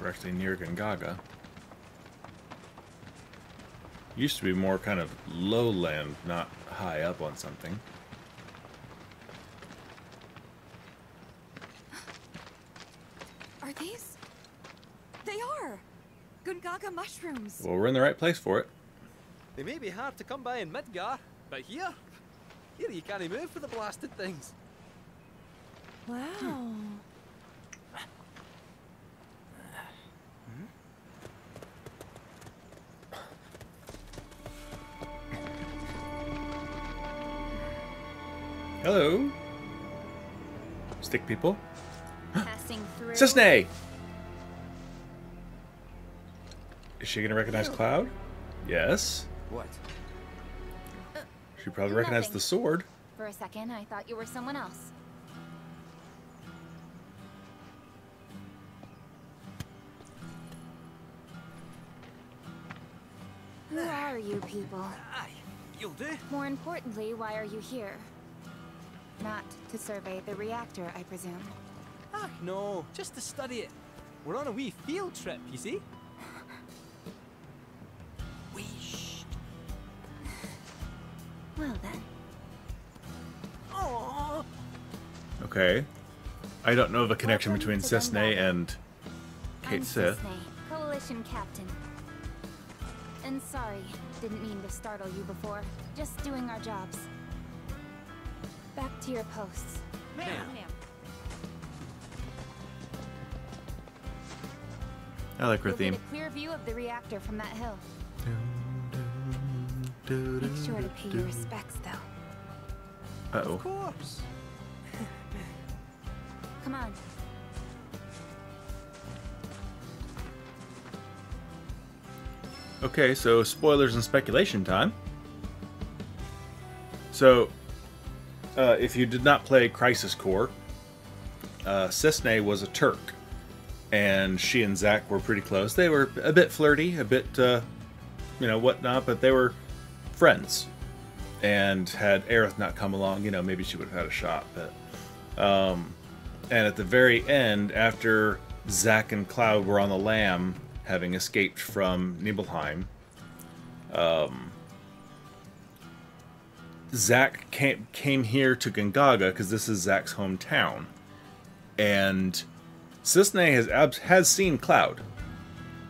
We're actually near Gongaga. Used to be more kind of lowland, not high up on something. Are these? They are! Gongaga mushrooms! Well, we're in the right place for it. They may be hard to come by in Midgar, but here you can't move for the blasted things. Wow. Hello. Stick people. Passing through. Cisne! Is she going to recognize Cloud? Yes. What? She probably recognized the sword. For a second, I thought you were someone else. Who are you people? Aye, you'll do. More importantly, why are you here? Not to survey the reactor, I presume. Ah, no, just to study it. We're on a wee field trip, you see? Wee shh. Well then. Oh. Okay. I don't know of a connection Welcome between to Cisne Gongaga. and Kate I'm Sith. Cisne, Coalition Captain. And sorry, didn't mean to startle you before. Just doing our jobs. Back to your posts. Ma'am. I like her You'll theme. get a clear view of the reactor from that hill. Make sure to pay your respects, though. Uh-oh. Of course. Come on. Okay, so spoilers and speculation time. So, if you did not play Crisis Core, Cisne was a Turk, and she and Zack were pretty close. They were a bit flirty, a bit, you know, whatnot, but they were friends. And had Aerith not come along, you know, maybe she would have had a shot. But, and at the very end, after Zack and Cloud were on the lam, having escaped from Nibelheim, Zack came here to Gongaga because this is Zack's hometown, and Cisne has seen Cloud.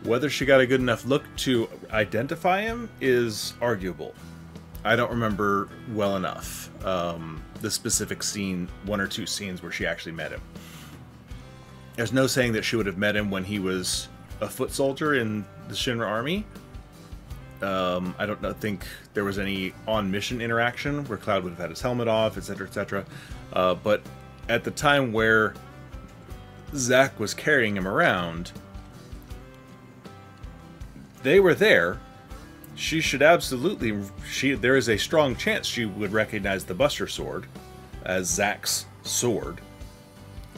Whether she got a good enough look to identify him is arguable. I don't remember well enough the specific scene, one or two scenes where she actually met him. There's no saying that she would have met him when he was a foot soldier in the Shinra army. I don't think there was any on-mission interaction where Cloud would have had his helmet off, etc., etc. But at the time where Zack was carrying him around, they were there. She should absolutely... there is a strong chance she would recognize the Buster Sword as Zack's sword.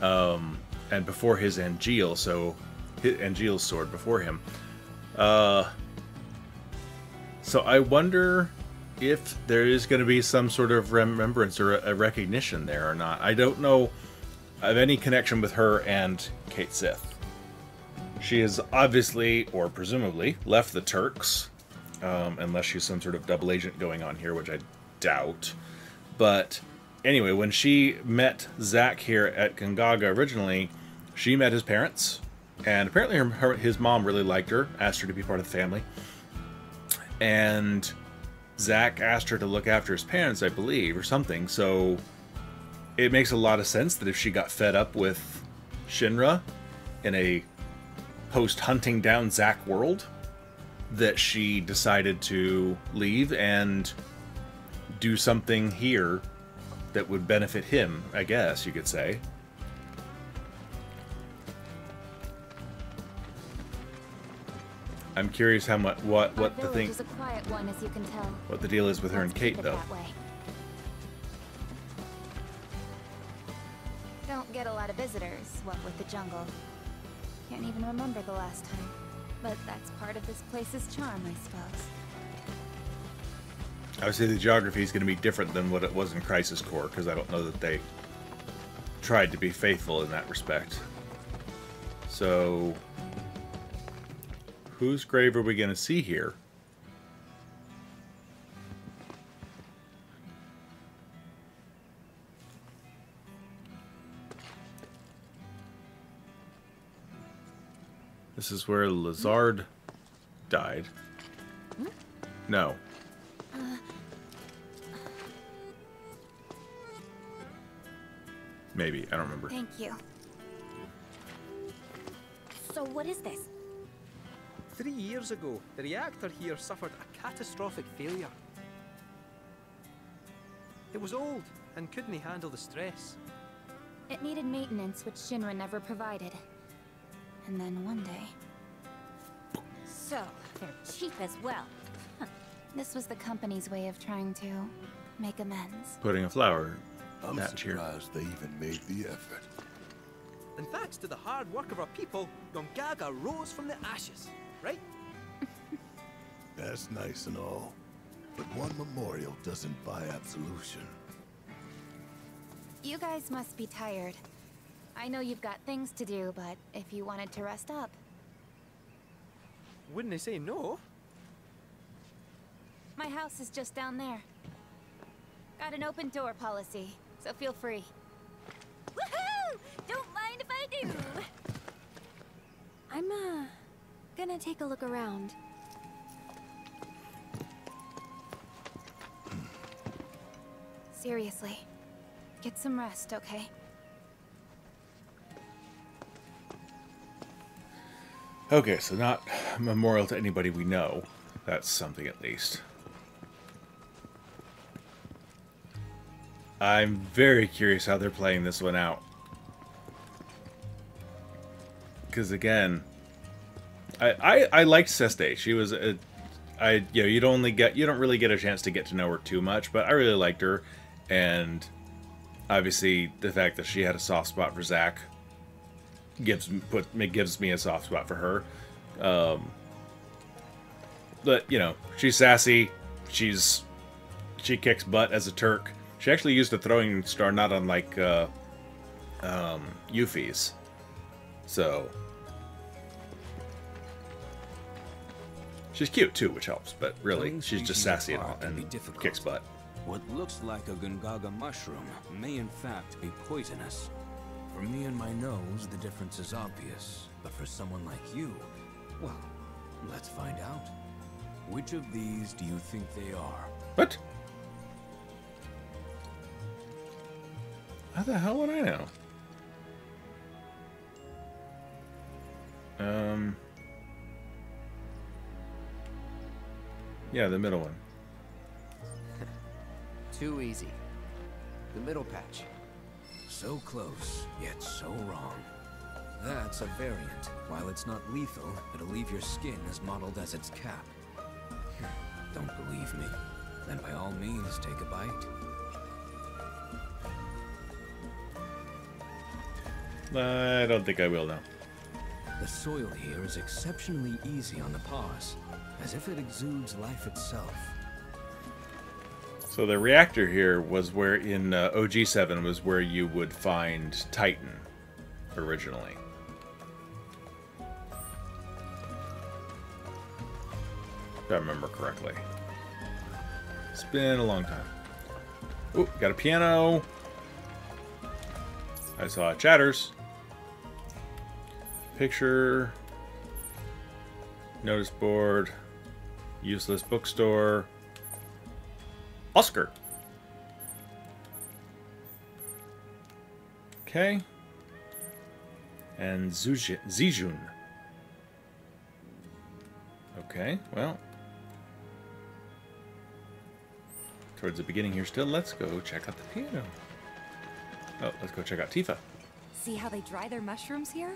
And before his Angeal, so... Angeal's sword before him. So I wonder if there is going to be some sort of remembrance or a recognition there or not. I don't know of any connection with her and Kate Sith. She has obviously, or presumably, left the Turks, unless she's some sort of double agent going on here, which I doubt. But anyway, when she met Zack here at Gongaga originally, she met his parents, and apparently his mom really liked her, asked her to be part of the family. And Zack asked her to look after his parents, I believe, or something. So it makes a lot of sense that if she got fed up with Shinra in a post-hunting down Zack world, that she decided to leave and do something here that would benefit him, I guess you could say. I'm curious how much what the thing is a quiet one, as you can tell. What the deal is with her and Let's Kate, keep it though. that way. Don't get a lot of visitors, what with the jungle. Can't even remember the last time. But that's part of this place's charm, I suppose. I would say the geography is going to be different than what it was in Crisis Core, because I don't know that they tried to be faithful in that respect. So, whose grave are we going to see here? This is where Lazard died. No. Maybe. I don't remember. Thank you. So what is this? 3 years ago, the reactor here suffered a catastrophic failure. It was old and couldn't handle the stress. It needed maintenance, which Shinra never provided. And then one day... So, they're cheap as well. This was the company's way of trying to make amends. Putting a flower I'm patch here. surprised they even made the effort. And thanks to the hard work of our people, Gongaga rose from the ashes, right? That's nice and all, but one memorial doesn't buy absolution. You guys must be tired. I know you've got things to do, but if you wanted to rest up... Wouldn't they say no? My house is just down there. Got an open door policy, so feel free. Woohoo! Don't mind if I do! I'm, gonna take a look around. Seriously, get some rest, okay? Okay, so not a memorial to anybody we know. That's something at least. I'm very curious how they're playing this one out. Because again, I liked Seste. She was you don't really get a chance to get to know her too much, but I really liked her, and obviously the fact that she had a soft spot for Zack gives me a soft spot for her. But you know, she's sassy. She kicks butt as a Turk. She actually used a throwing star, not unlike Yuffie's. So she's cute too, which helps. But really, she's just sassy and kicks butt. What looks like a Gongaga mushroom may in fact be poisonous. For me and my nose, the difference is obvious. But for someone like you, well, let's find out. Which of these do you think they are? What? How the hell would I know? Yeah, the middle one. Too easy. The middle patch. So close, yet so wrong. That's a variant. While it's not lethal, it'll leave your skin as mottled as its cap. Don't believe me? Then by all means, take a bite. I don't think I will now. The soil here is exceptionally easy on the paws, as if it exudes life itself. So the reactor here was where in OG7 was where you would find Titan originally. If I remember correctly. It's been a long time. Ooh, got a piano. I saw chatters. Picture. Notice board. Useless bookstore. Oscar. Okay. And Zhijun. Okay, well. Towards the beginning here still, let's go check out the piano. Oh, let's go check out Tifa. See how they dry their mushrooms here?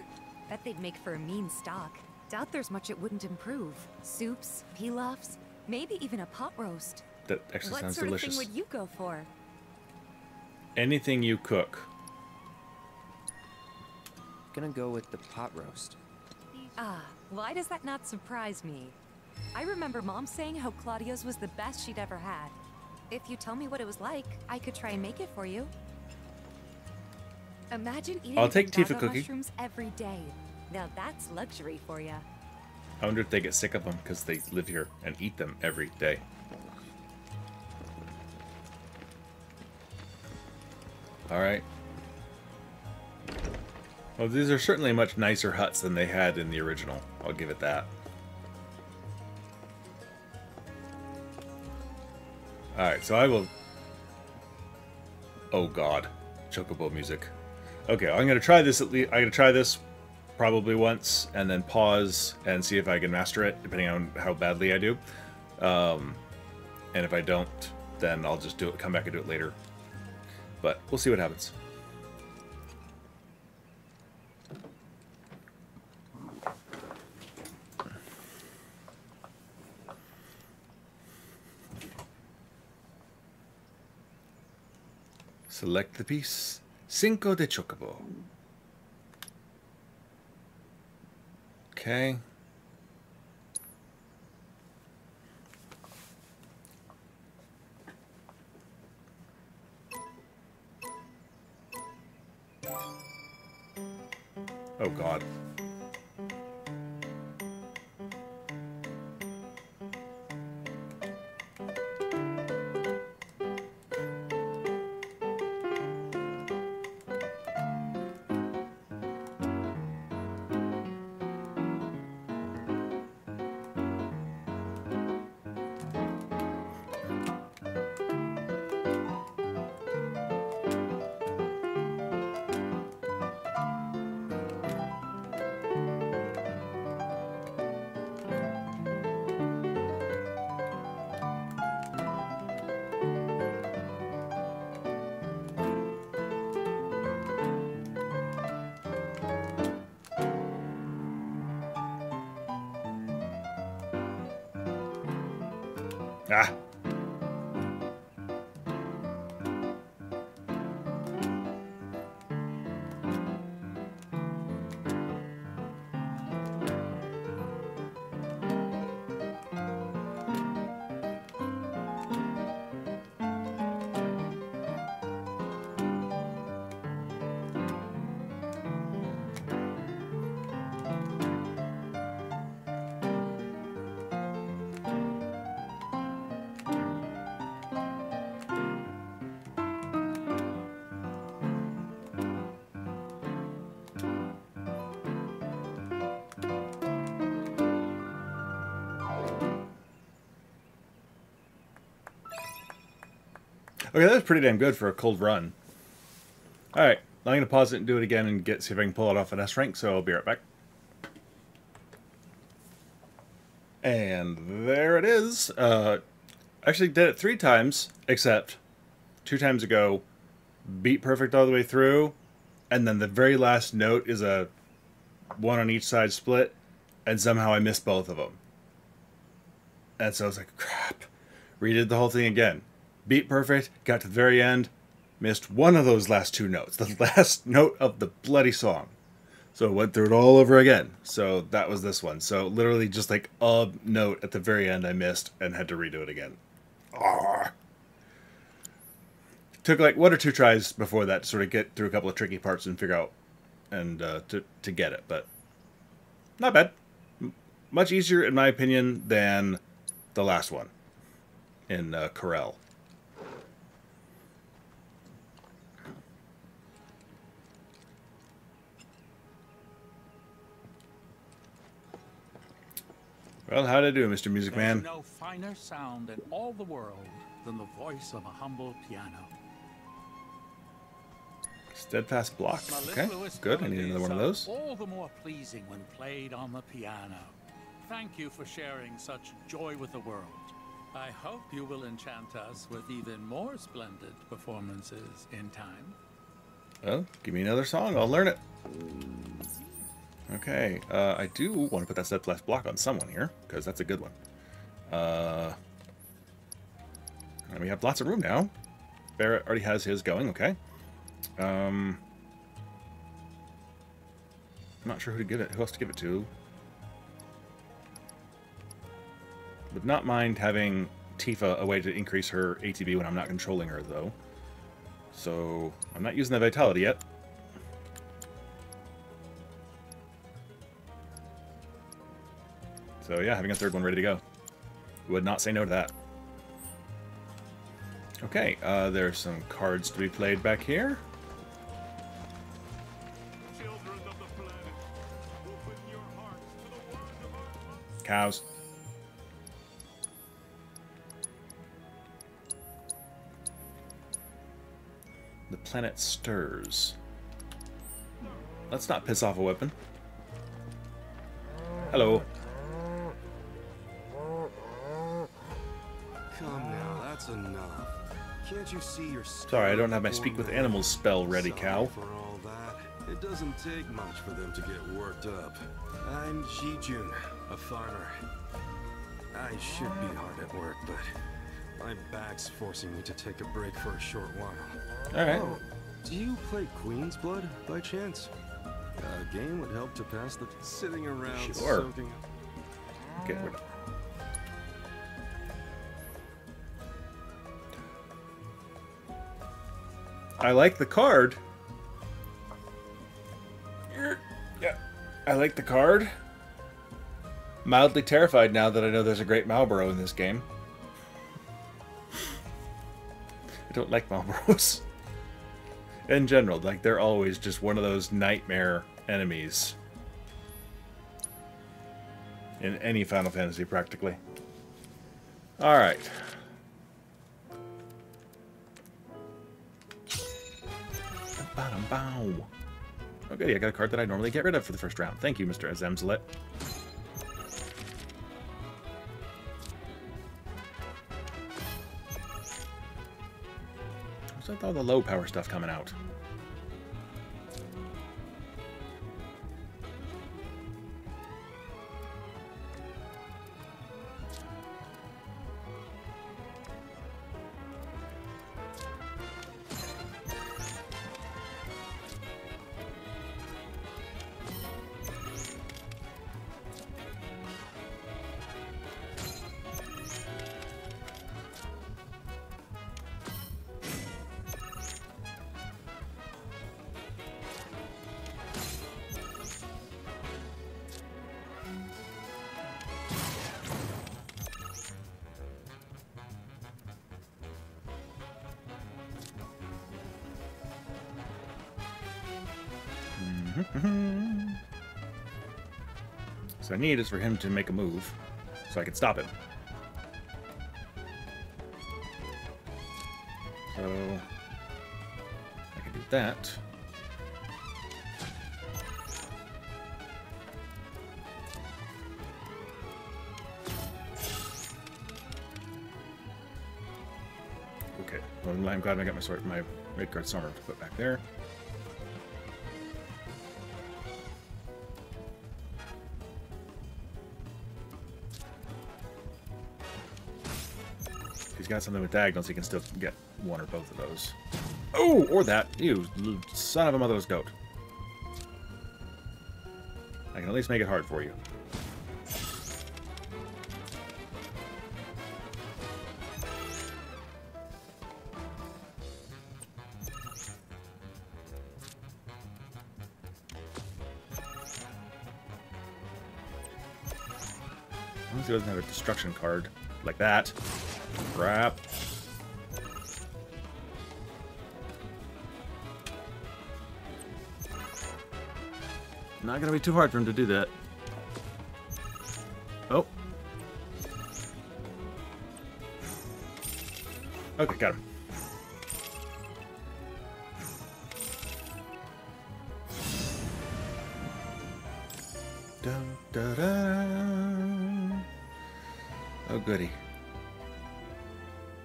Bet they'd make for a mean stock. Doubt there's much it wouldn't improve. Soups, pilafs, maybe even a pot roast. That actually sounds delicious. What sort of thing would you go for? Anything you cook. Gonna go with the pot roast. Ah, why does that not surprise me? I remember Mom saying how Claudio's was the best she'd ever had. If you tell me what it was like, I could try and make it for you. Imagine eating I'll take Gongaga Tifa cookie. mushrooms every day. Now that's luxury for ya. I wonder if they get sick of them because they live here and eat them every day. Alright. Well, these are certainly much nicer huts than they had in the original. I'll give it that. Alright, so I will... Oh god. Chocobo music. Okay, I'm gonna try this at least. I'm gonna try this probably once, and then pause and see if I can master it, depending on how badly I do. And if I don't, then I'll just do it. Come back and do it later. But we'll see what happens. Select the piece. Cinco de Chocobo. Okay. Oh god. Ah. Okay, that was pretty damn good for a cold run. Alright, I'm going to pause it and do it again and see if I can pull it off an S rank, so I'll be right back. And there it is. Actually did it 3 times, except 2 times ago, beat perfect all the way through, and then the very last note is a 1 on each side split, and somehow I missed both of them. And so I was like, crap. Redid the whole thing again. Beat perfect, got to the very end, missed one of those last 2 notes. The last note of the bloody song. So I went through it all over again. So that was this one. So literally just like a note at the very end I missed and had to redo it again. Arrgh. Took like 1 or 2 tries before that to sort of get through a couple of tricky parts and figure out and to get it. But not bad. Much easier in my opinion than the last one in Corel. Well, how'd I do, Mr. Music Man? There's no finer sound in all the world than the voice of a humble piano. Steadfast block. Okay, good. I need another one of those. All the more pleasing when played on the piano. Thank you for sharing such joy with the world. I hope you will enchant us with even more splendid performances in time. Well, give me another song. I'll learn it. Okay, I do want to put that steadfast block on someone here, because that's a good one. And we have lots of room now. Barrett already has his going, okay. I'm not sure who to give it. Who else to give it to? Would not mind having Tifa a way to increase her ATB when I'm not controlling her, though. So, I'm not using the Vitality yet. So yeah, having a third one ready to go. Would not say no to that. Okay, there's some cards to be played back here. Cows. The planet stirs. Let's not piss off a weapon. Hello. Come now, that's enough. Can't you see your... Sorry, I don't have my speak with animals spell ready, cow. For all that, it doesn't take much for them to get worked up. I'm Zhijun, a farmer. I should be hard at work, but my back's forcing me to take a break for a short while. All right. Oh, do you play Queen's Blood by chance? A game would help to pass the sitting around Sure. soaking up. Get rid of. I like the card. Yeah, I like the card. Mildly terrified now that I know there's a great Marlboro in this game. I don't like Marlboros. In general, like, they're always just one of those nightmare enemies. In any Final Fantasy, practically. Alright. Okay, I got a card that I normally get rid of for the first round. Thank you, Mr. Azemzalet. What's with all the low power stuff coming out? So I need is for him to make a move so I can stop him. So I can do that. Okay, well, I'm glad I got my red guard summer to put back there. He's got something with diagonals, he can still get one or both of those. Oh, or that. You son of a motherless goat. I can at least make it hard for you. As long as he doesn't have a destruction card like that. Crap. Not gonna be too hard for him to do that. Oh. Okay, got him. Dun, da, da. Oh, goody.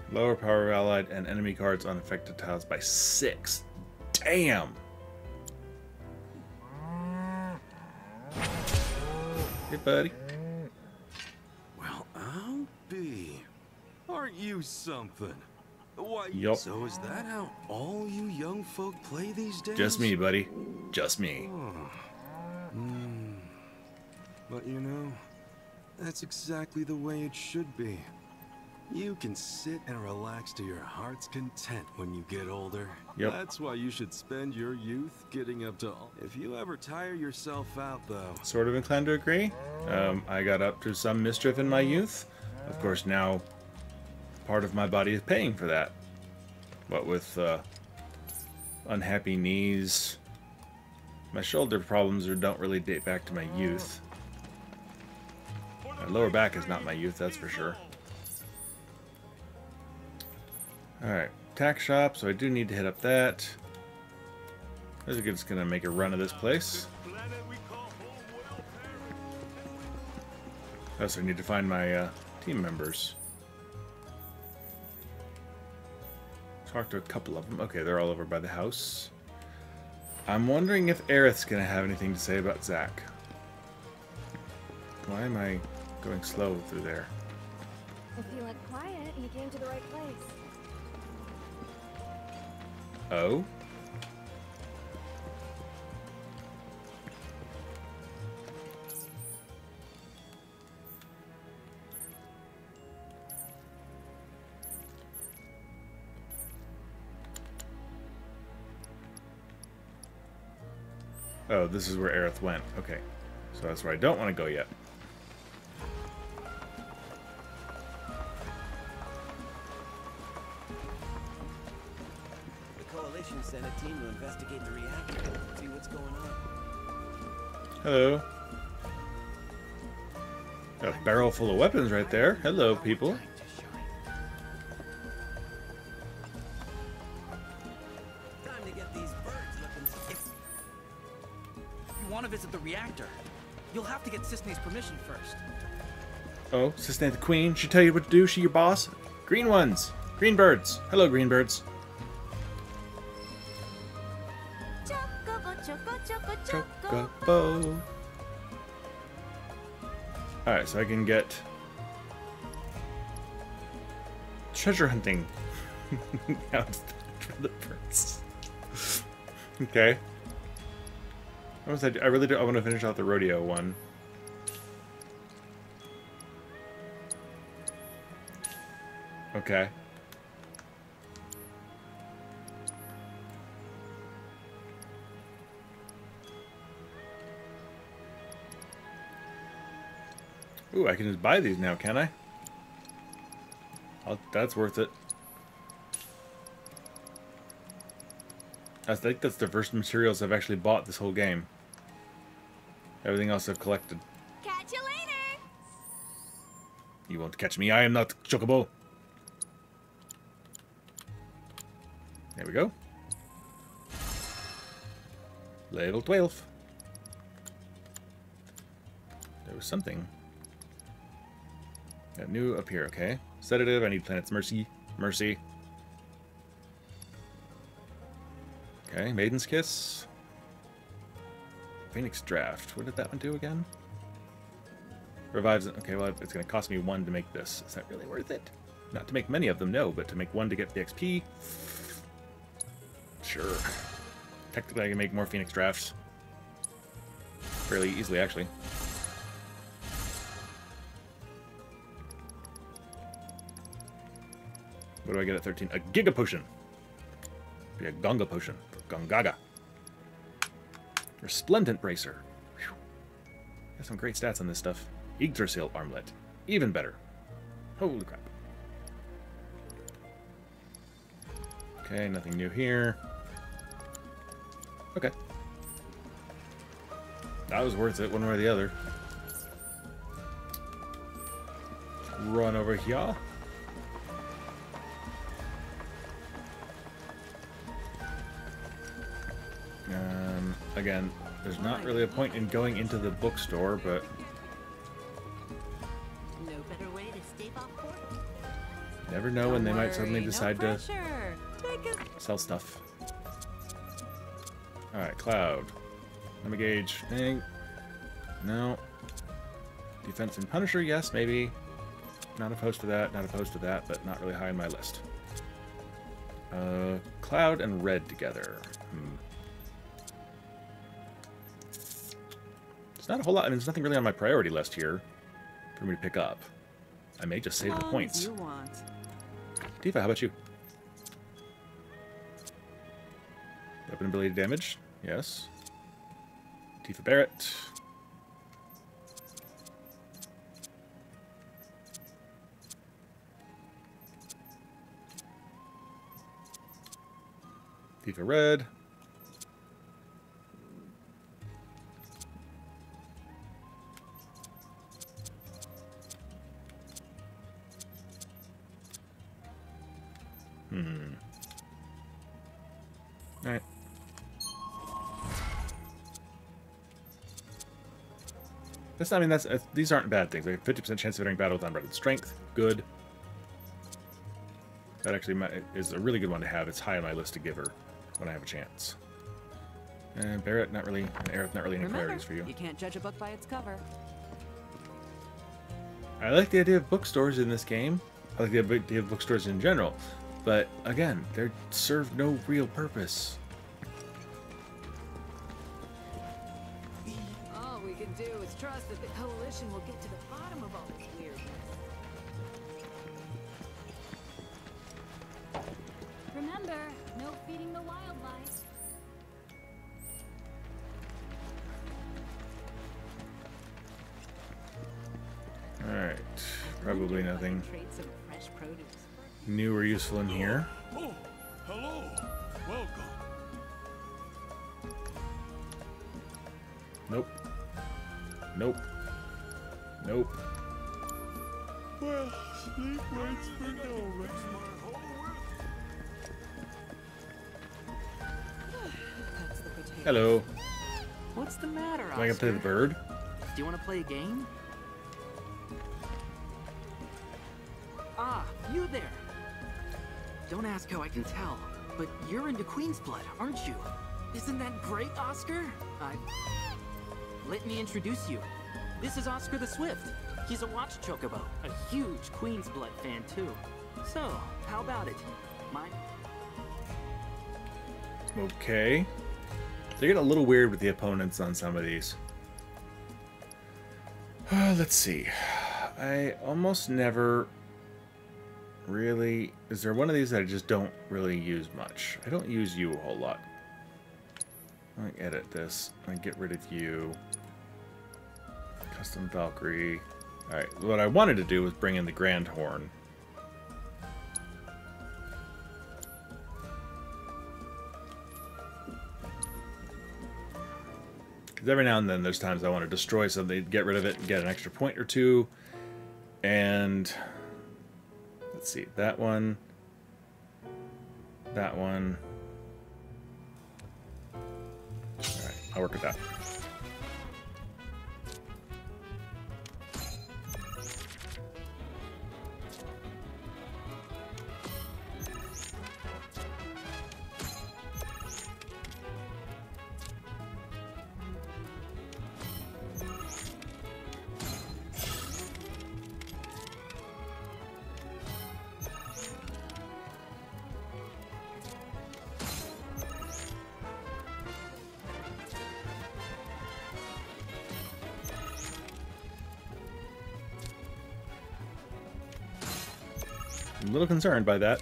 Lower power allied and enemy cards on affected tiles by 6. Damn! Hey, buddy. Well, I'll be. Aren't you something? Why, yup. So is that how all you young folk play these days? Just me, buddy. Just me. Oh. But you know, that's exactly the way it should be. You can sit and relax to your heart's content when you get older. Yep. That's why you should spend your youth getting up to... If you ever tire yourself out, though... Sort of inclined to agree. I got up to some mischief in my youth. Of course, now part of my body is paying for that. What with unhappy knees, my shoulder problems don't really date back to my youth. My lower back is not my youth, that's for sure. Alright, tack shop, so I do need to hit up that. I think it's going to make a run of this place. I also need to find my team members. Talk to a couple of them. Okay, they're all over by the house. I'm wondering if Aerith's going to have anything to say about Zack. Why am I going slow through there? If you went quiet, you came to the right place. Oh? Oh, this is where Aerith went. Okay. So that's where I don't want to go yet. The Coalition sent a team to investigate the reactor. See what's going on. Hello. Got a barrel full of weapons right there. Hello, people. Time to get these birds looking. If you want to visit the reactor, you'll have to get Cisne's permission first. Oh, Cisne the Queen. She tell you what to do? She your boss? Green ones. Green birds. Hello, green birds. Chocobo. Alright, so I can get treasure hunting. Now it's for the birds. Okay. What was I do? I really do. I want to finish out the rodeo one. Okay. Ooh, I can just buy these now, can I? That's worth it. I think that's the first materials I've actually bought this whole game. Everything else I've collected. Catch you later! You won't catch me. I am not Chocobo. There we go. Level 12. There was something. Got new up here, okay. Sedative, I need Planet's Mercy. Mercy. Okay, Maiden's Kiss. Phoenix Draft. What did that one do again? Revives it. Okay, well, it's going to cost me 1 to make this. Is that really worth it? Not to make many of them, no, but to make 1 to get the XP. Sure. Technically, I can make more Phoenix Drafts. Fairly easily, actually. What do I get at 13? A Giga Potion. Be a Gonga Potion for Gongaga. Resplendent Bracer. Whew. Got some great stats on this stuff. Yggdrasil Armlet. Even better. Holy crap. Okay, nothing new here. Okay. That was worth it, one way or the other. Run over here. Again, there's not really a point in going into the bookstore, but... No better way to stave off pork. Never know when they might suddenly decide to sell stuff. Alright, Cloud. Let me gauge. Thing. No. Defense and Punisher, yes, maybe. Not opposed to that, not opposed to that, but not really high on my list. Cloud and Red together. It's not a whole lot. I mean, there's nothing really on my priority list here for me to pick up. I may just save the points. You want. Tifa, how about you? Weapon ability damage. Yes. Tifa Barrett. Tifa Red. Alright. That's, I mean, that's these aren't bad things. Like 50% chance of entering battle with unbreaded strength. Good. That actually is a really good one to have. It's high on my list to give her when I have a chance. And Barrett, not really. And Aerith, not really any priorities for you. You can't judge a book by its cover. I like the idea of bookstores in this game. I like the idea of bookstores in general. But, again, they serve no real purpose. All we can do is trust that the Coalition will get to the bottom of all this weirdness. Remember, no feeding the wildlife. Alright. Probably nothing Trade some fresh produce. new or useful in here. Oh, hello. Welcome. Nope. Nope. Nope. Well, sleep waits for no one. That's the potato. Hello. What's the matter, Am I gonna play the Oscar? bird? Do you want to play a game? Ah, you there. Don't ask how I can tell, but you're into Queen's blood, aren't you? Isn't that great, Oscar? Let me introduce you. This is Oscar the Swift. He's a watch chocobo, a huge Queen's blood fan too. So, how about it? Okay. They're getting a little weird with the opponents on some of these. Let's see. I almost never really... Is there one of these that I just don't really use much? I don't use you a whole lot. I'm gonna edit this. I'm gonna get rid of you. Custom Valkyrie. Alright, what I wanted to do was bring in the Grand Horn. Because every now and then there's times I want to destroy something, get rid of it, and get an extra point or two. And... let's see, that one. That one. Alright, I'll work with that. I'm a little concerned by that.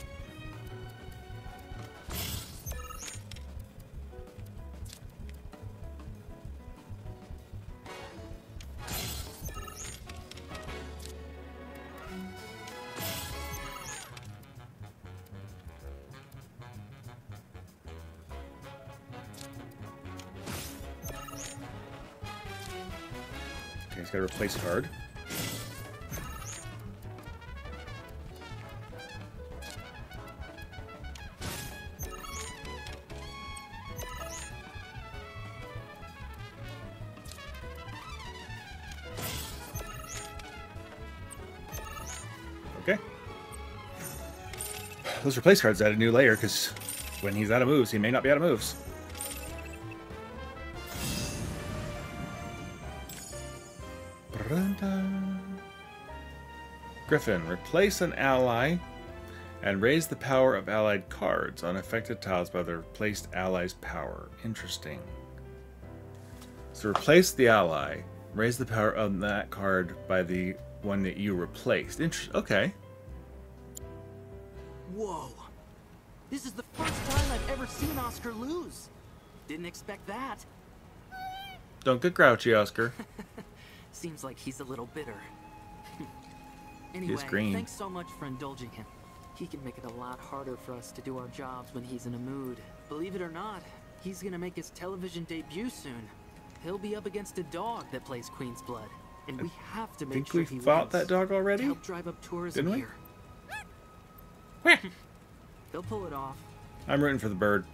Okay, he's got a replace card. Okay. Those replace cards add a new layer, because when he's out of moves, he may not be out of moves. Griffin, replace an ally and raise the power of allied cards on affected tiles by the replaced ally's power. Interesting. So replace the ally, raise the power of that card by the one that you replaced. Okay. Whoa. This is the first time I've ever seen Oscar lose. Didn't expect that. Don't get grouchy, Oscar. Seems like he's a little bitter. Anyway, He's green. thanks so much for indulging him. He can make it a lot harder for us to do our jobs when he's in a mood. Believe it or not, he's gonna make his television debut soon. He'll be up against a dog that plays Queen's Blood, and we have to make sure he Think we fought wins. that dog already? To help drive up tourism Didn't we? here. They'll pull it off. I'm rooting for the bird.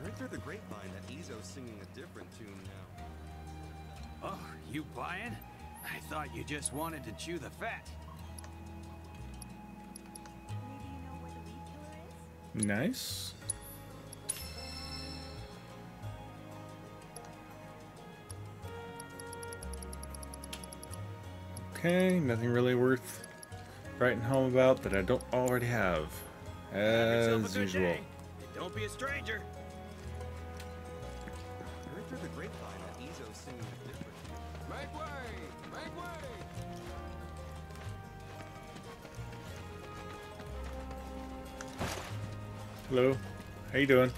Heard through the grapevine that Izo's singing a different tune now. Oh, you buying? I thought you just wanted to chew the fat. Nice. Okay, nothing really worth writing home about that I don't already have. As usual. Don't be a stranger. Heard through the grapevine that Izo's singing a different tune. Make way! Make way! Hello, how you doing?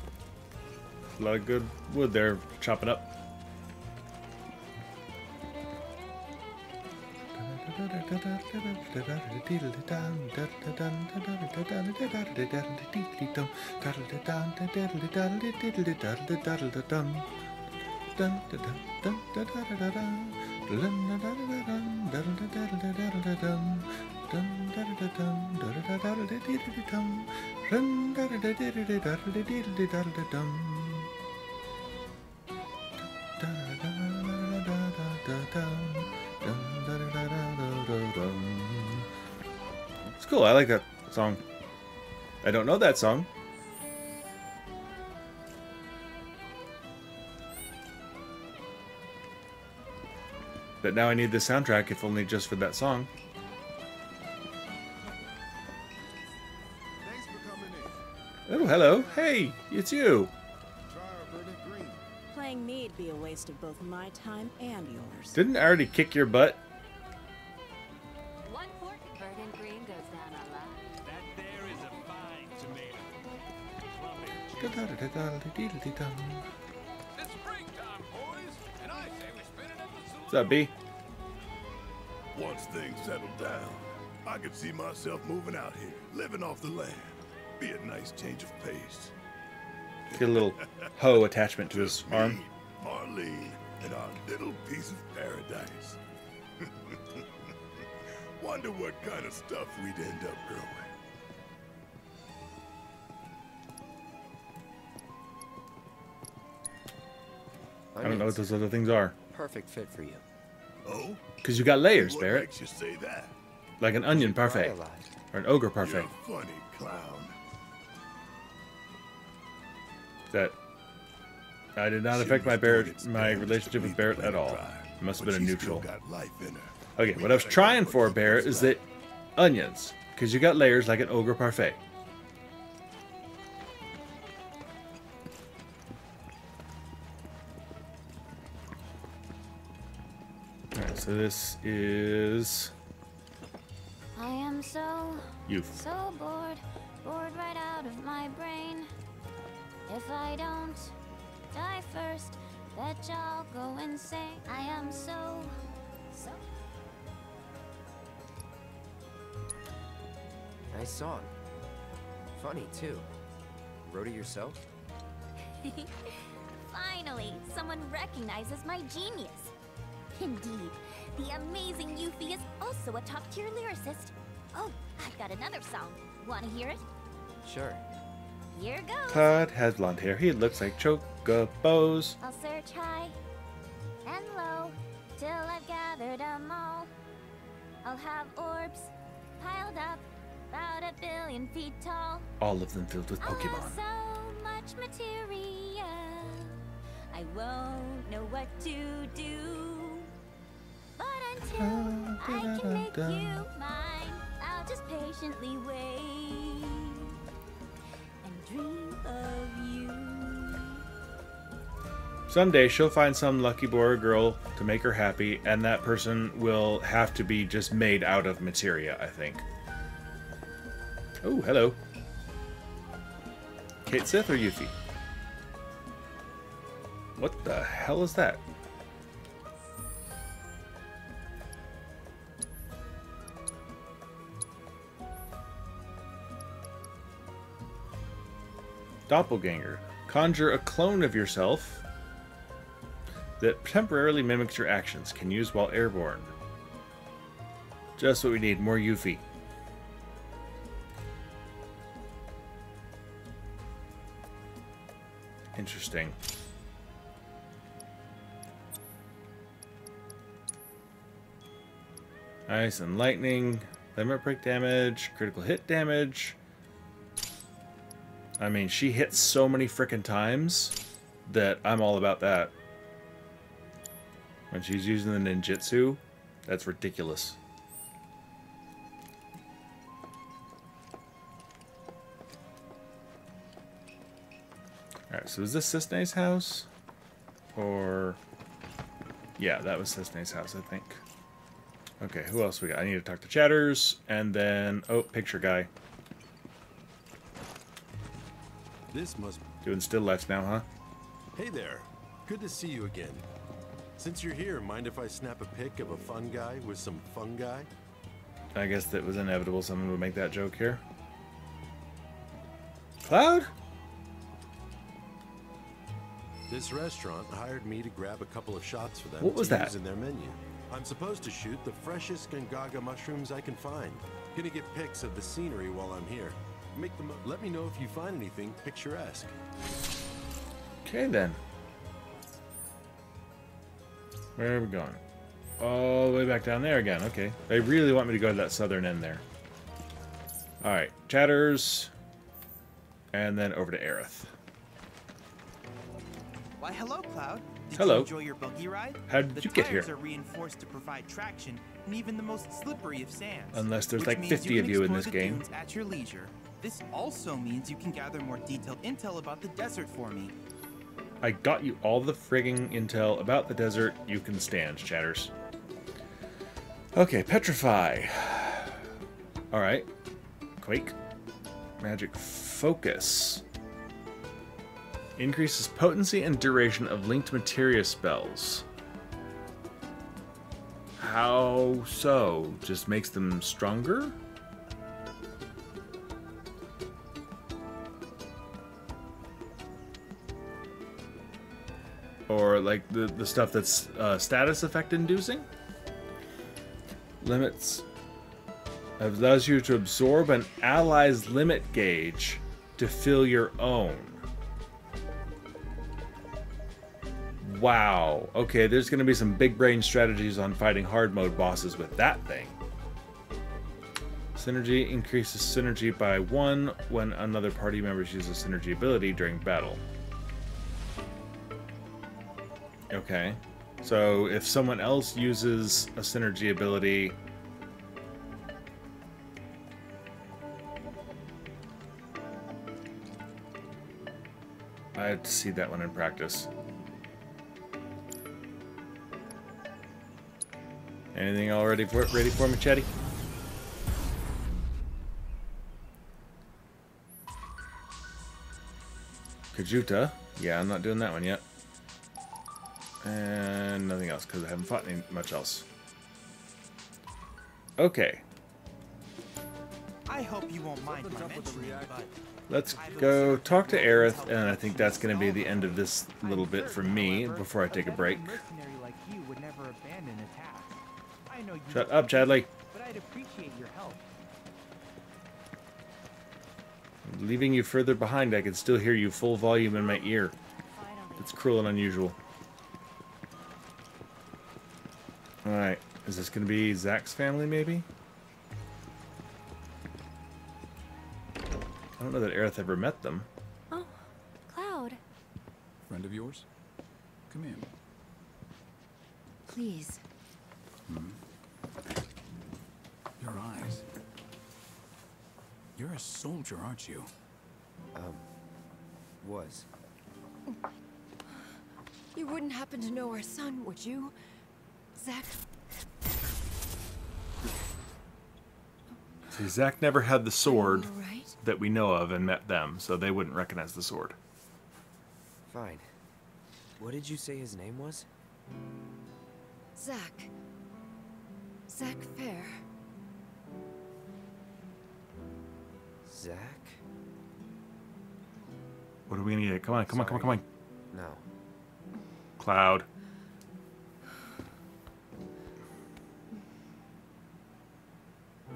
A lot of good wood there, chopping up. It's cool, I like that song. I don't know that song. But now I need the soundtrack, if only just for that song. Thanks for coming in. Oh, hello. Hey, it's you. Try our verdant green. Playing me'd be a waste of both my time and yours. Didn't I already kick your butt? One fork, verdant green goes down a lot. That there is a fine tomato. It's springtime, boys, and I say we spin it up with some. What's up, B? Once things settle down, I could see myself moving out here, living off the land. Be a nice change of pace. Get a little hoe attachment to his arm. Me, Marlene, and our little piece of paradise. Wonder what kind of stuff we'd end up growing. I don't know what those other things are. Perfect fit for you. Oh? Because you got layers, What Barrett. makes you say that? Like an onion parfait. Or an ogre parfait. You're a funny clown. That I did not affect my relationship with Barrett at all. It must have been a neutral. Okay, what I was trying for, Barrett, is that onions, because you got layers like an ogre parfait. Alright, so this is I am so youth. So bored right out of my brain. If I don't die first, bet y'all go insane. I am so. Nice song. Funny, too. Wrote it yourself? Finally, someone recognizes my genius. Indeed, the amazing Yuffie is also a top-tier lyricist. Oh, I've got another song. Want to hear it? Sure. Here goes. Claude has blonde hair. He looks like chocobos. I'll search high and low till I've gathered 'em all. I'll have orbs piled up about 1 billion feet tall. All of them filled with I'll have Pokemon. so much material, I won't know what to do. But until I can make you mine, I'll just patiently wait and dream of you. Someday she'll find some lucky boy or girl to make her happy, and that person will have to be just made out of materia, I think. Oh, hello. Kate Sith or Yuffie? What the hell is that? Doppelganger. Conjure a clone of yourself that temporarily mimics your actions. Can use while airborne. Just what we need. More Yuffie. Interesting. Ice and lightning. Limit break damage. Critical hit damage. I mean, she hits so many frickin' times that I'm all about that. When she's using the ninjutsu, that's ridiculous. Alright, so is this Cisne's house? Or... yeah, that was Cisne's house, I think. Okay, who else we got? I need to talk to Chatters, and then... oh, picture guy. This must... doing still lifes now, huh? Hey there. Good to see you again. Since you're here, mind if I snap a pic of a fun guy with some fungi? I guess that was inevitable. Someone would make that joke here. Cloud? This restaurant hired me to grab a couple of shots for them What was to that? use in their menu. I'm supposed to shoot the freshest Gongaga mushrooms I can find. Gonna get pics of the scenery while I'm here. Let me know if you find anything picturesque. Okay, then. Where are we going? All the way back down there again. Okay. They really want me to go to that southern end there. Alright. Chatters. And then over to Aerith. Why, hello, Cloud. Did Hello. you enjoy your buggy ride? How did you get here? The tires are reinforced to provide traction in even the most slippery of sands. Unless there's which like means 50 you of can you in explore this the game. dunes at your leisure. This also means you can gather more detailed intel about the desert for me. I got you all the frigging intel about the desert you can stand, Chatters. Okay, Petrify. Alright. Quake. Magic Focus. Increases potency and duration of linked materia spells. How so? Just makes them stronger? Or like the stuff that's status effect inducing? Limits. Allows you to absorb an ally's limit gauge to fill your own. Wow. Okay, there's going to be some big brain strategies on fighting hard mode bosses with that thing. Synergy increases synergy by 1 when another party member uses synergy ability during battle. Okay. So if someone else uses a synergy ability... I have to see that one in practice. Anything all ready for me, Chetty? Kajuta. Yeah, I'm not doing that one yet. And nothing else, because I haven't fought much else. Okay. I hope you won't mind my mentioning, but Let's go talk to Aerith, and I think that's going to be the end of this little bit for me before I take a break. mercenary like you would never abandon a task. I know you Shut up, Chadley. but I'd appreciate your help. Leaving you further behind, I can still hear you full volume in my ear. It's cruel and unusual. Alright, is this going to be Zach's family, maybe? I don't know that Aerith ever met them. Oh, Cloud. Friend of yours? Come in. Please. Your eyes. You're a soldier, aren't you? Was. You wouldn't happen to know our son, would you? Zach? See, Zach never had the sword All right. that we know of and met them, so they wouldn't recognize the sword. Fine. What did you say his name was? Zach. Zach Fair. Zach? What are we gonna get? Come on, come on, come on, come on. No. Cloud.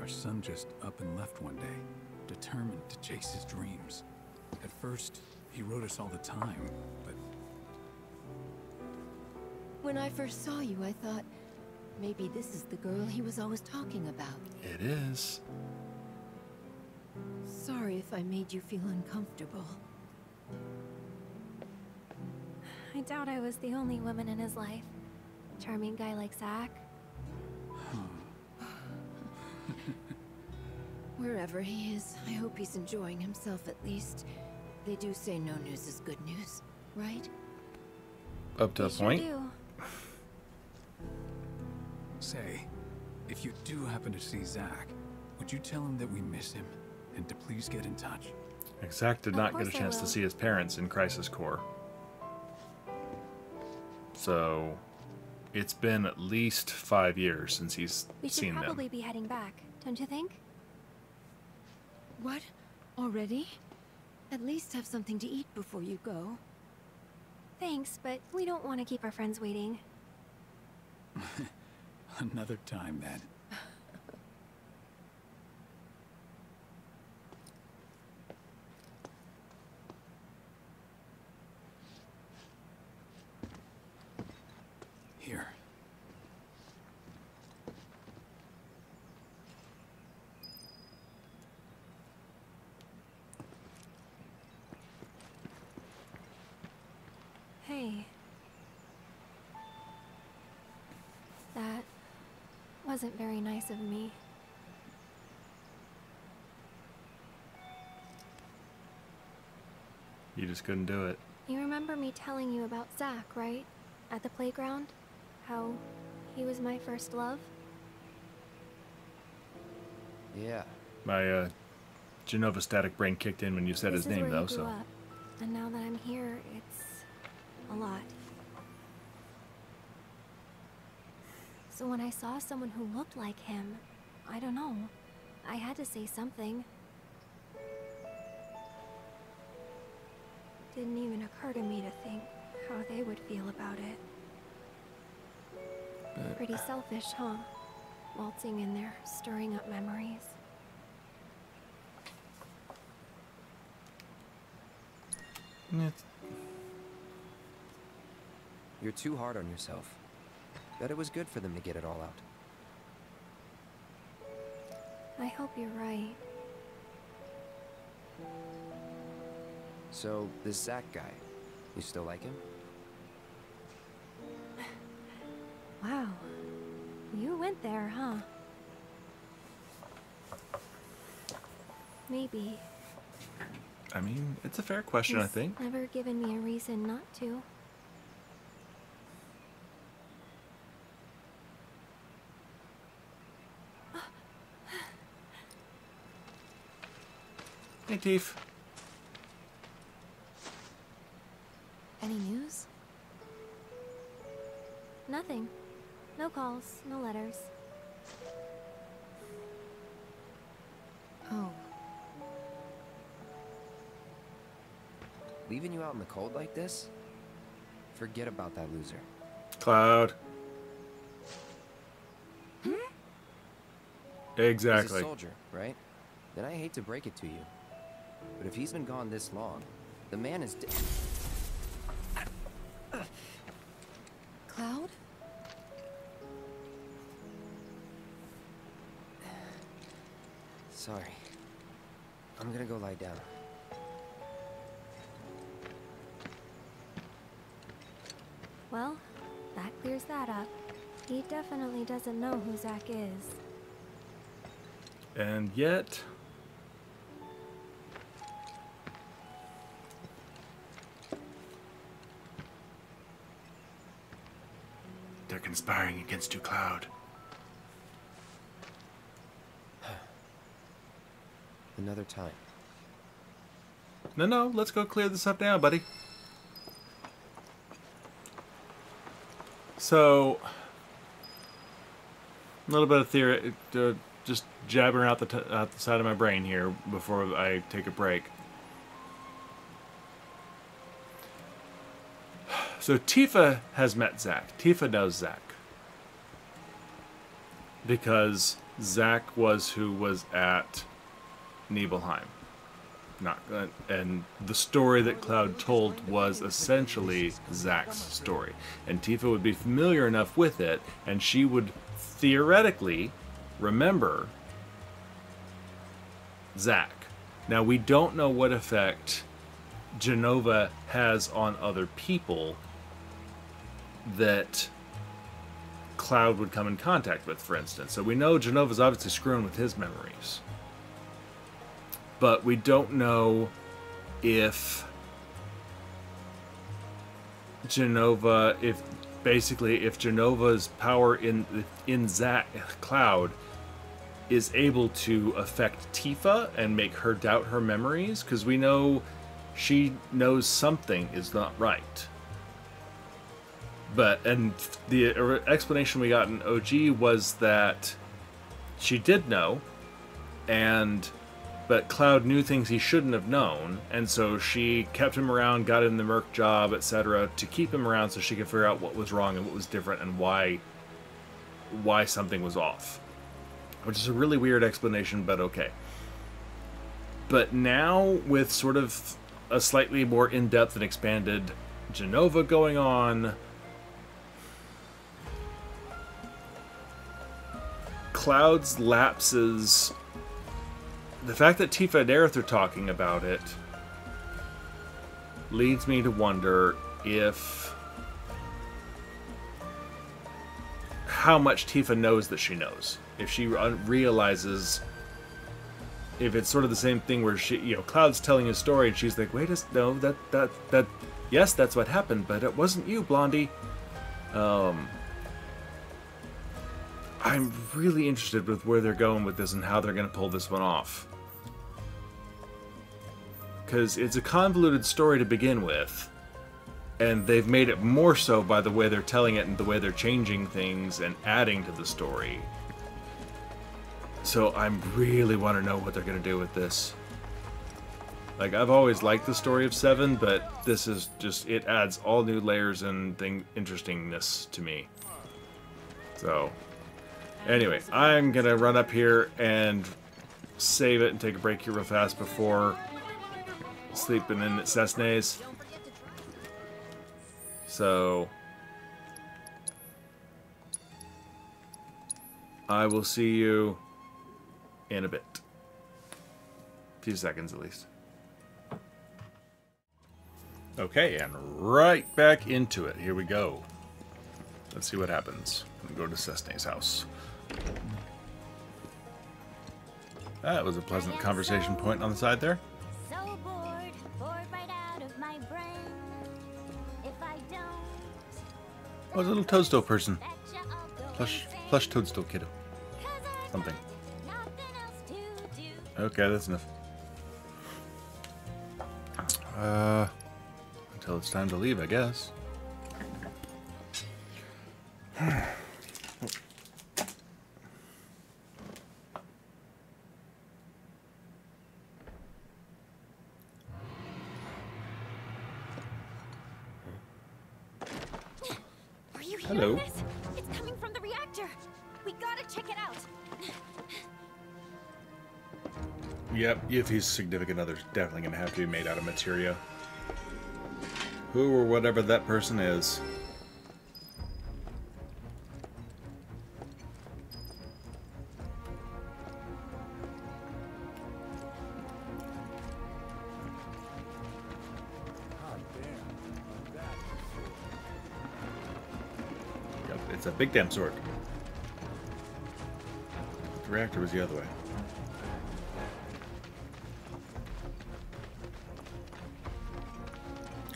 Our son just up and left one day, determined to chase his dreams. At first, he wrote us all the time, but When I first saw you, I thought maybe this is the girl he was always talking about. It is. Sorry if I made you feel uncomfortable. I doubt I was the only woman in his life. Charming guy like Zach. Wherever he is, I hope he's enjoying himself at least. They do say no news is good news, right? Up to a point. Do. say, if you do happen to see Zach, would you tell him that we miss him and to please get in touch? Zach did not get a chance to see his parents in Crisis Core. So, it's been at least 5 years since he's We should seen probably them. be heading back, don't you think? What? Already? At least have something to eat before you go. Thanks, but we don't want to keep our friends waiting. Another time, then. Here. Hey. That wasn't very nice of me. You just couldn't do it. You remember me telling you about Zach, right? At the playground? How he was my first love? Yeah. My Genova static brain kicked in when you said his name, though, so. Up. And now that I'm here, it's a lot. So when I saw someone who looked like him, I don't know, I had to say something. Didn't even occur to me to think how they would feel about it. Pretty selfish, huh? Waltzing in there, stirring up memories. You're too hard on yourself. Bet it was good for them to get it all out. I hope you're right. So, this Zach guy, you still like him? Wow. You went there, huh? Maybe. I mean, it's a fair question, I He's think. never given me a reason not to. Hey, Tief. Any news? Nothing. No calls, no letters. Oh. Leaving you out in the cold like this? Forget about that loser. Cloud. He's Exactly. a soldier, right? Then I hate to break it to you. But if he's been gone this long, the man is dead. Cloud? Sorry. I'm gonna go lie down. Well, that clears that up. He definitely doesn't know who Zach is. And yet... they're conspiring against you, Cloud. Another time. No, let's go clear this up now, buddy. So, a little bit of theory, just jabbering out the side of my brain here before I take a break. So Tifa has met Zack. Tifa knows Zack. Because Zack was who was at Nibelheim. And the story that Cloud told was essentially Zack's story. And Tifa would be familiar enough with it, and she would theoretically remember Zack. Now, we don't know what effect Jenova has on other people that Cloud would come in contact with, for instance. So we know Jenova's obviously screwing with his memories. But we don't know if Jenova, if Jenova's power in Zack Cloud is able to affect Tifa and make her doubt her memories, because we know she knows something is not right. And the explanation we got in OG was that she did know, but Cloud knew things he shouldn't have known, and so she kept him around, got him the merc job, etc., to keep him around so she could figure out what was wrong and what was different and why something was off. Which is a really weird explanation, but okay. But now, with sort of a slightly more in-depth and expanded Jenova going on, Cloud's lapses, the fact that Tifa and Aerith are talking about it leads me to wonder how much Tifa knows that she knows. If she realizes, if it's sort of the same thing where Cloud's telling his story and she's like, no, yes, that's what happened, but it wasn't you, Blondie. I'm really interested with where they're going with this and how they're going to pull this one off. Because it's a convoluted story to begin with, and they've made it more so by the way they're telling it and the way they're changing things and adding to the story. So I really want to know what they're going to do with this. Like, I've always liked the story of VII, but this is just, it adds all new layers and interestingness to me. So, anyway, I'm going to run up here and save it and take a break here real fast before sleeping in at Cessna's. So, I will see you in a bit. A few seconds at least. Okay, and right back into it. Here we go. Let's see what happens. I'm going to Cessna's house. That was a pleasant conversation point on the side there. So bored right out of my brain. If I don't, Oh, it's a little toadstool person. Plush toadstool kiddo. Something. Okay, that's enough. Until it's time to leave, I guess. Are you Hello. hearing this? It's coming from the reactor. We gotta check it out. Yep, if he's significant other's definitely gonna have to be made out of materia. Who or whatever that person is. Yep, it's a big damn sword. The reactor was the other way.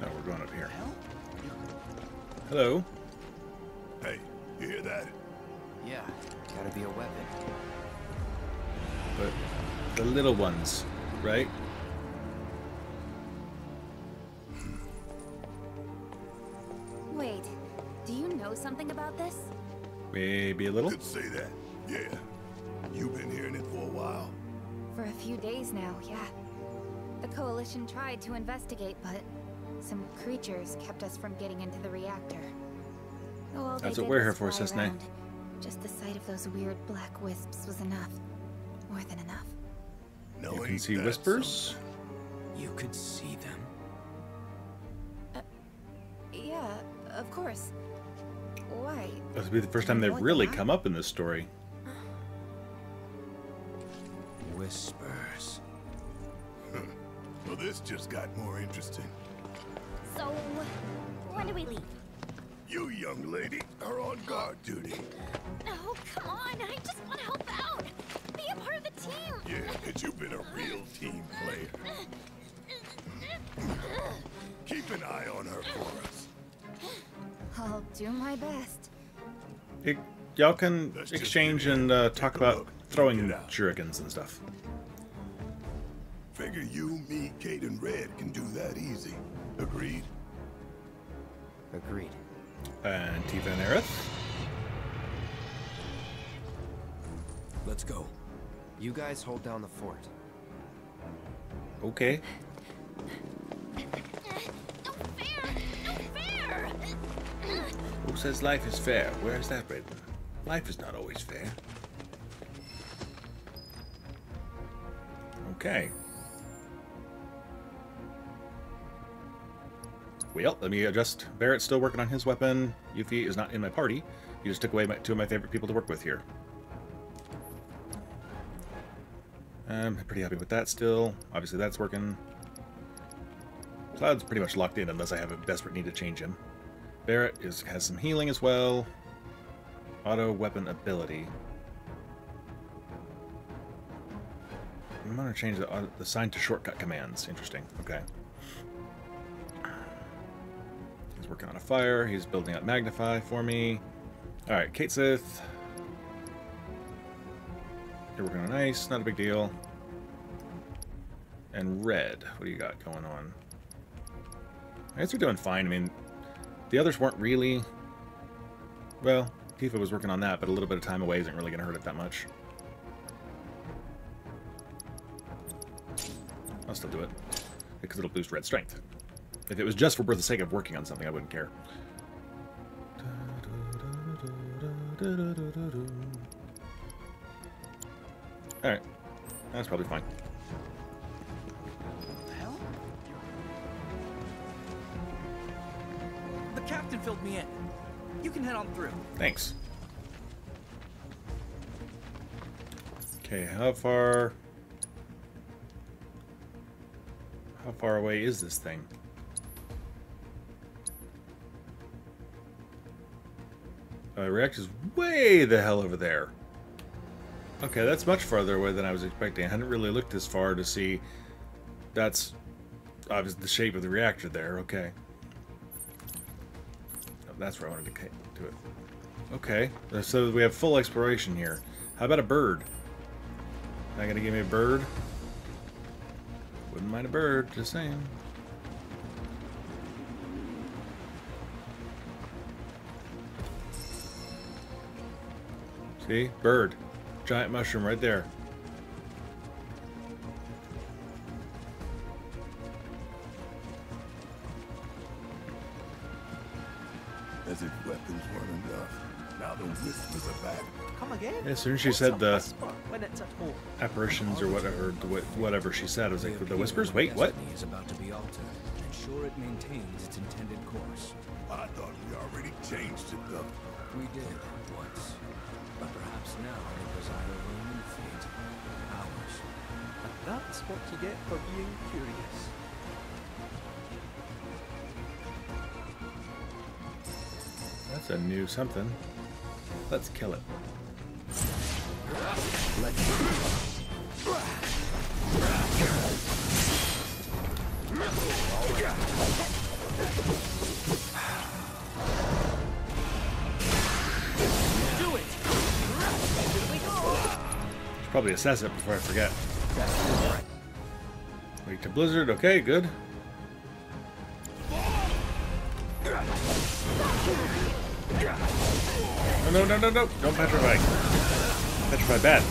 Oh, we're going up here. Hello. Hey, that? Yeah, gotta be a weapon. But the little ones, right? Wait, do you know something about this? Maybe a little. Could say that. Yeah. You've been hearing it for a while. For a few days now, yeah. The Coalition tried to investigate, but some creatures kept us from getting into the reactor. All That's they what did we're here was for, fly Cisne. around. Just the sight of those weird black wisps was enough. More than enough. No, You can ain't see that whispers. You could see them? Yeah, of course. Why? This will be the first time they've really come up in this story. Whispers. Well, this just got more interesting. So, when do we leave? You young lady are on guard duty. Oh, come on. I just want to help out. Be a part of the team. Yeah, 'cause you've been a real team player. Keep an eye on her for us. I'll do my best. Y'all can exchange and talk about throwing shurikens and stuff. Figure you, me, Kate, and Red can do that easy. Agreed? Agreed. And Tifa and Aerith. Let's go. You guys hold down the fort. Okay. Who says life is fair? Where is that written? Life is not always fair. Okay. Well, let me adjust. Barrett's still working on his weapon. Yuffie is not in my party. He just took away two of my favorite people to work with here. I'm pretty happy with that still. Obviously that's working. Cloud's pretty much locked in unless I have a desperate need to change him. Barrett has some healing as well. Auto weapon ability. I'm going to change the sign to shortcut commands. Interesting. Okay. He's working on a fire. He's building out Magnify for me. Alright, Kate Sith. You're working on ice. Not a big deal. And Red. What do you got going on? I guess we're doing fine. I mean, the others weren't really... Well, Tifa was working on that, but a little bit of time away isn't really going to hurt it that much. I'll still do it. Because it'll boost Red's strength. If it was just for the sake of working on something, I wouldn't care. Alright. That's probably fine. Hell? The captain filled me in. You can head on through. Thanks. Okay, how far away is this thing? Reactor's way the hell over there. Okay, that's much farther away than I was expecting. I hadn't really looked this far to see. That's obviously the shape of the reactor there. Okay. Oh, that's where I wanted to do it. Okay, so we have full exploration here. How about a bird? Not gonna give me a bird? Wouldn't mind a bird, just saying. See? Bird. Giant mushroom right there. As if weapons weren't enough. Now the whispers are back. Come again? As soon as she said the When it's at home. apparitions or whatever she said, I was like, the whispers? Wait, what? Destiny is about to be altered. Ensure it maintains its intended course. I thought we already changed it though. We did once, but perhaps now it was our own fate, ours. That's what you get for being curious. That's a new something. Let's kill it. Should probably assess it before I forget. Weak to blizzard. Okay, good. Oh, no, no, no, no! Don't petrify. Petrify bad.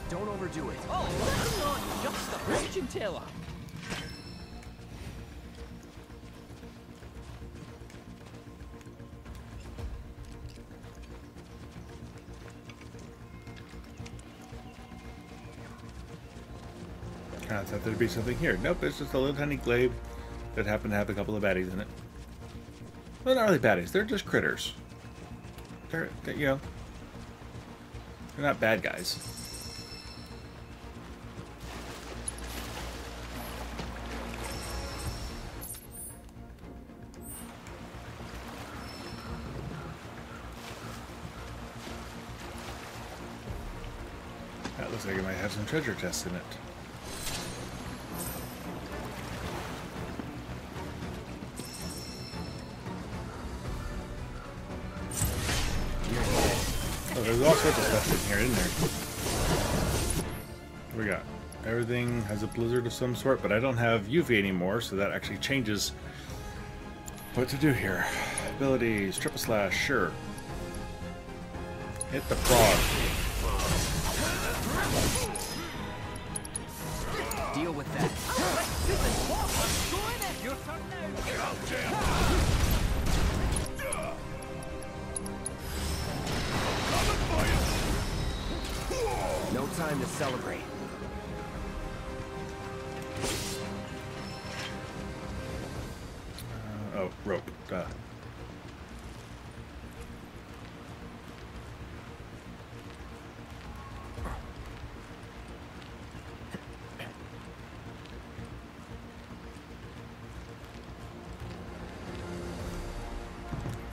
Don't overdo it. Oh, that's not just a fortune teller. I thought there'd be something here. Nope, it's just a little tiny glade that happened to have a couple of baddies in it. Well, not really baddies. They're just critters. They're you know, they're not bad guys. That looks like it might have some treasure chests in it. Oh, there's all sorts of stuff in here, isn't there? What do we got? Everything has a blizzard of some sort, but I don't have UV anymore, so that actually changes what to do here. Abilities, triple slash, sure. Hit the frog. Deal with that. Your turn now. No time to celebrate. Oh, rope. Duh.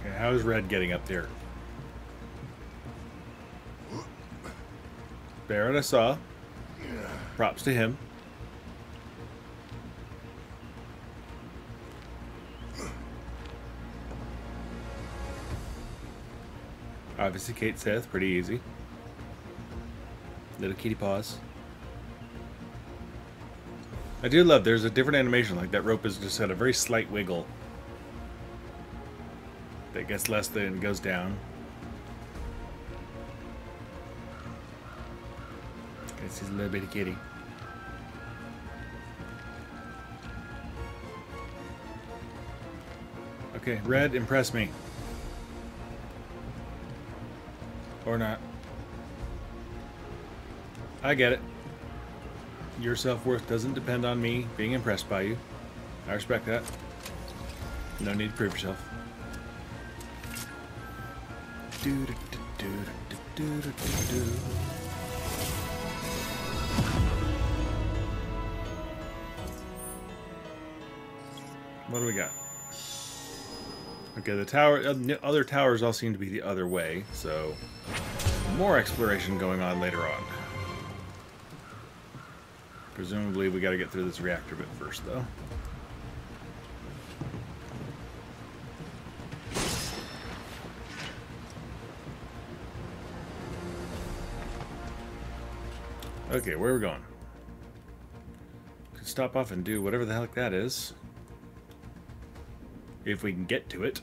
Okay, how is Red getting up there? Barrett I saw. Props to him. Obviously Kate Seth, pretty easy. Little kitty paws. I do love there's a different animation, like that rope is just had a very slight wiggle. That gets less than goes down. This is a little bitty kitty. Okay, Red, impress me. Or not. I get it. Your self-worth doesn't depend on me being impressed by you. I respect that. No need to prove yourself. What do we got? Okay, the tower, other towers all seem to be the other way, so more exploration going on later on. Presumably we got to get through this reactor bit first, though. Okay, where are we going? Could stop off and do whatever the heck that is. If we can get to it.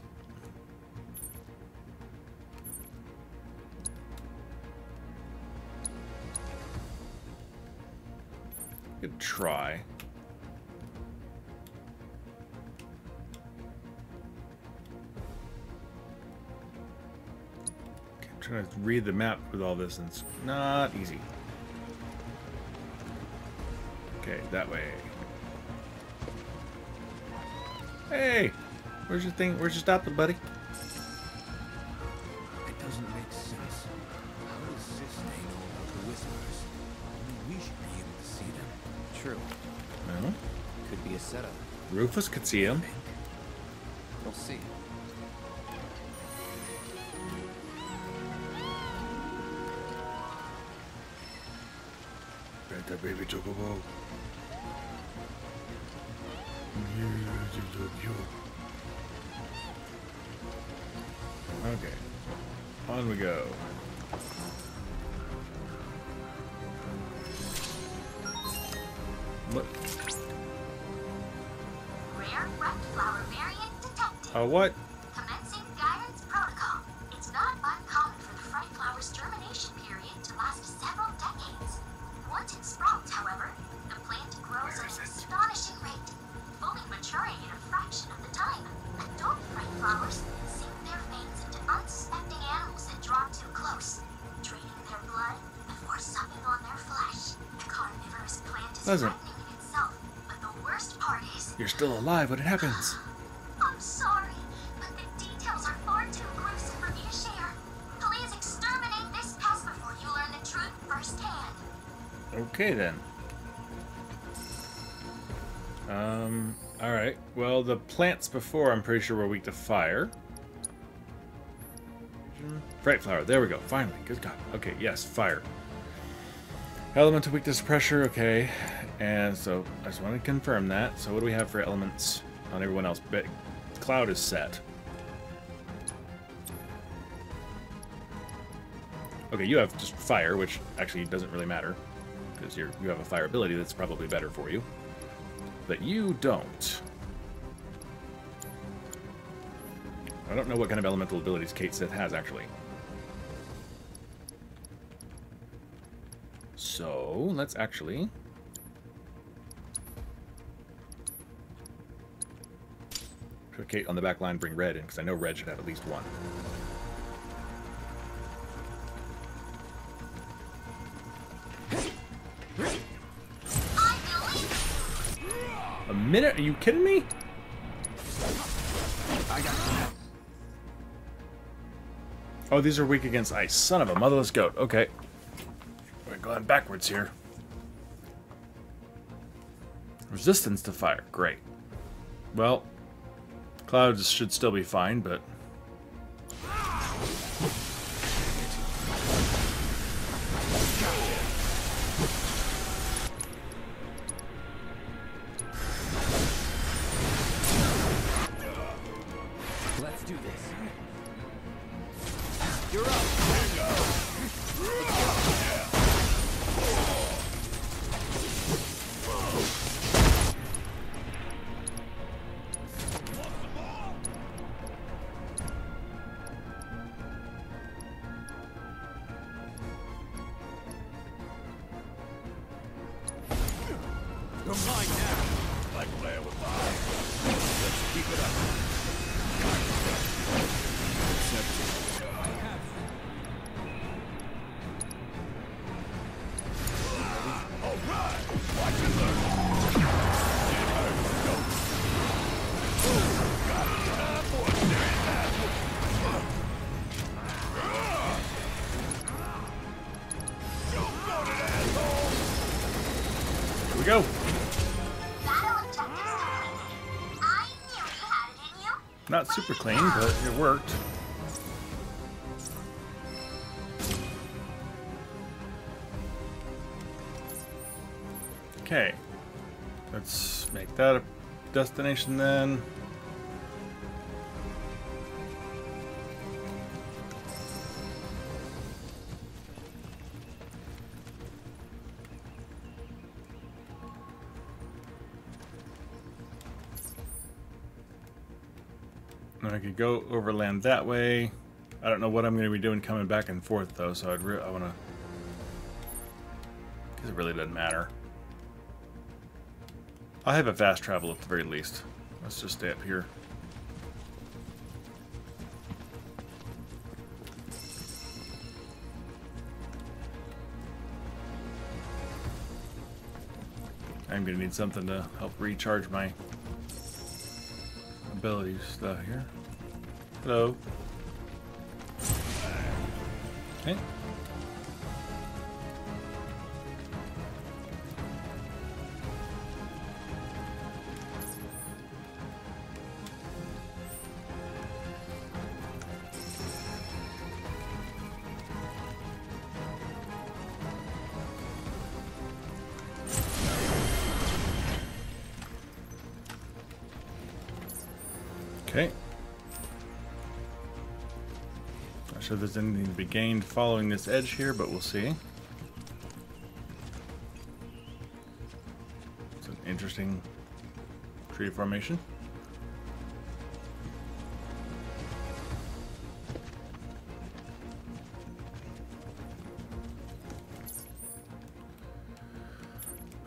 Could try. Okay, I'm trying to read the map with all this, and it's not easy. Okay, that way. Hey! Where's your thing? Where's your stop, buddy? It doesn't make sense. How does Cisne know about the whispers? Only we should be able to see them. True. No? Could be a setup. Rufus could see him. We'll see. like that baby chocobo. Okay. On we go. What? Rare red flower variant detected. What? Commencing guidance protocol. It's not uncommon for the fright flower's germination period to last several decades. Once it sprouts, however, the plant grows at an astonishing rate, fully maturing in a fraction of the time. Adult fright flowers sink their fangs into unsuspecting animals that draw too close, draining their blood before sucking on their flesh. The carnivorous plant is frightening in itself, but the worst part is... You're still alive when it happens. I'm sorry, but the details are far too gruesome for me to share. Please exterminate this pest before you learn the truth firsthand. Okay then. Alright. Well, the plants before I'm pretty sure were weak to fire. Fright flower, there we go. Finally. Good God. Okay, yes, fire. Elemental weakness to pressure, okay. And so I just want to confirm that. So what do we have for elements on everyone else? Cloud is set. Okay, you have just fire, which actually doesn't really matter, because you have a fire ability that's probably better for you. But you don't. I don't know what kind of elemental abilities Kate Sith has, actually. So, let's actually... put Kate on the back line, bring Red in, because I know Red should have at least one. A minute? Are you kidding me? I got you. Oh, these are weak against ice. Son of a motherless goat. Okay. We're going backwards here. Resistance to fire. Great. Well, clouds should still be fine, but... Let's do this. You're up. You're mine now. Like playing with fire. Let's keep it up. All right. Watch and learn. Got it. Time for a serious battle. You loaded asshole. Here we go. Not super clean, but it worked. Okay. Let's make that a destination then. I could go overland that way. I don't know what I'm going to be doing coming back and forth though, so I want to... because it really doesn't matter. I'll have a fast travel at the very least. Let's just stay up here. I'm going to need something to help recharge my ability stuff here. Hello. Okay. Okay. Not sure there's anything to be gained following this edge here, but we'll see. It's an interesting tree formation.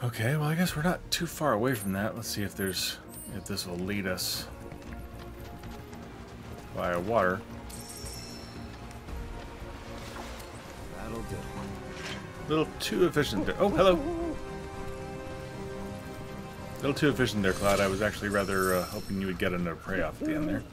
Okay, well I guess we're not too far away from that. Let's see if this will lead us via water. That'll do. A little too efficient there. Oh, hello. A little too efficient there, Cloud. I was actually rather hoping you would get another prey off at the end there.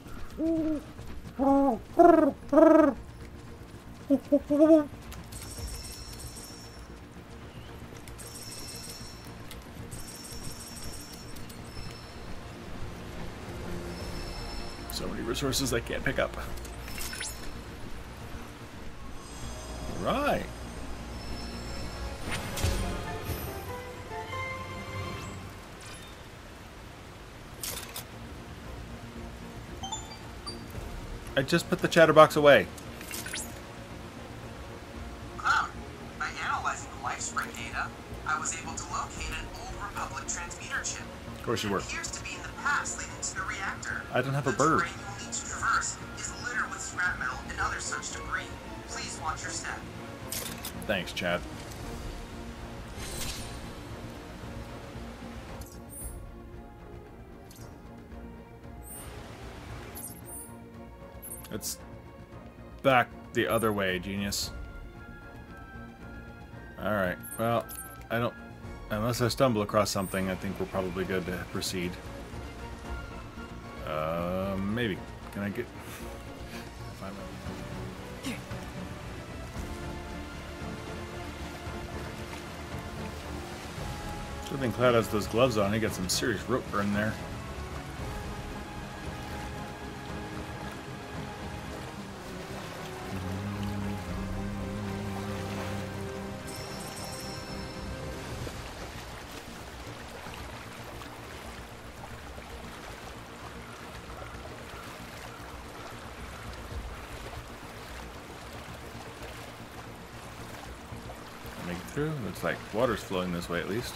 So many resources I can't pick up. Right. I just put the chatterbox away. Cloud, by analyzing the lifespring data, I was able to locate an old Republic transmitter chip. Of course you were. It appears to be in the past leading to the reactor. I don't have a bird. The terrain you will need to traverse is littered with scrap metal and other such debris. Please watch your step. Thanks, Chad. It's back the other way, genius. Alright, well, I don't... Unless I stumble across something, I think we're probably good to proceed. Maybe. Can I get... Good thing Cloud has those gloves on. He got some serious rope burn there. Make it through. Looks like water's flowing this way at least.